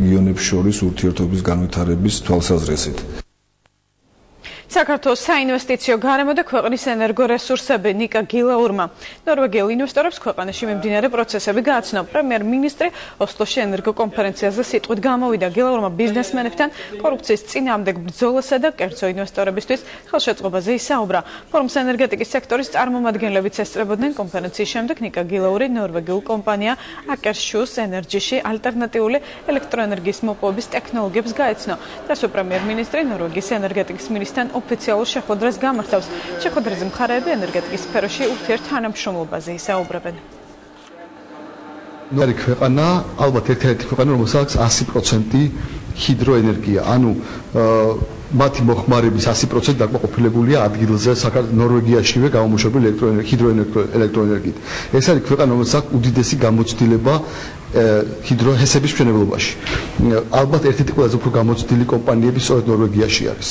რეგიონებს შორის ურთიერთობის განვითარების თვალსაზრისით. საქართველოს საინვესტიციო გარემო და ქვეყნის ენერგორესურსები ნიკა გილაურმა ნორვეგიელ ინვესტორებს ქვეყანაში მიმდინარე პროცესები გააცნო. პრემიერ-მინისტრი ოსლოში ენერგოკონფერენციაზე სიტყვით გამოვიდა. გილაურმა ბიზნესმენებთან კორუფციის წინააღმდეგ ბრძოლასა და კერძო ინვესტორებისთვის ხელშეწყობაზე ისაუბრა. ფორუმს ენერგეტიკის სექტორის წარმომადგენლებიც ესწრებოდნენ. კონფერენციის შემდეგ ნიკა გილაური ნორვეგიულ კომპანია აკერსშუს ენერჯიში ალტერნატიული ელექტროენერგიის მოპოვების ტექნოლოგიებს გაეცნო. დასო პრემიერ-მინისტრი ნორვეგიის ენერგეტიკის მინისტრთან ოფიციალურ შეხვედრას გამართავს. შეხვედრაზე მხარეები ენერგეტიკის სფეროში ურთიერთთანამშრომლობაზე ისაუბრებენ. ნორი ქვეყანა ალბათ ერთ-ერთი ქვეყანა რომელსაც 100% ჰიდროენერგია, ანუ მათი მოხმარების 100% დაკმაყოფილებულია ადგილზე ნორვეგიაშივე გამომუშავებული ელექტროენერგიით. ეს არის ქვეყანა რომელსაც უდიდესი გამოცდილება ჰიდროჰესების მშენებლობაში. ალბათ ერთ-ერთი ყველაზე უფრო გამოცდილი კომპანიები სწორედ ნორვეგიაში არის.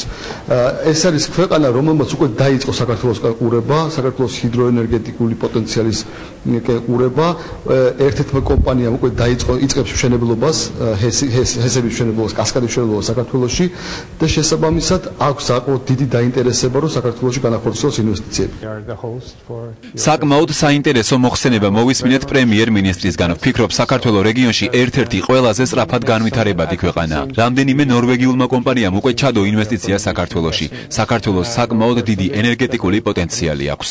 ეს არის ქვეყანა, რომელმაც უკვე დაიწყო საქართველოს ყურება, საქართველოს ჰიდროენერგეტიკული პოტენციალის ყურება. ერთ-ერთმა კომპანიამ უკვე იწყებს მშენებლობას, ჰესების მშენებლობას, კასკადის მშენებლობას საქართველოში და შესაბამისად აქვს საკმაოდ დიდი დაინტერესება, რომ საქართველოში განახორციელოს ინვესტიციები. საკმაოდ საინტერესო მოხსენება მოვისმინეთ პრემიერ-მინისტრისგან. ვფიქრობ, საქართველოს რეგიონში ერთ-ერთი ყველაზე სწრაფად განვითარებადი ქვეყანა. რამდენიმე ნორვეგიულმა კომპანიამ უკვე ჩადო ინვესტიცია საქართველოში. საქართველოს საკმაოდ დიდი ენერგეტიკული პოტენციალი აქვს.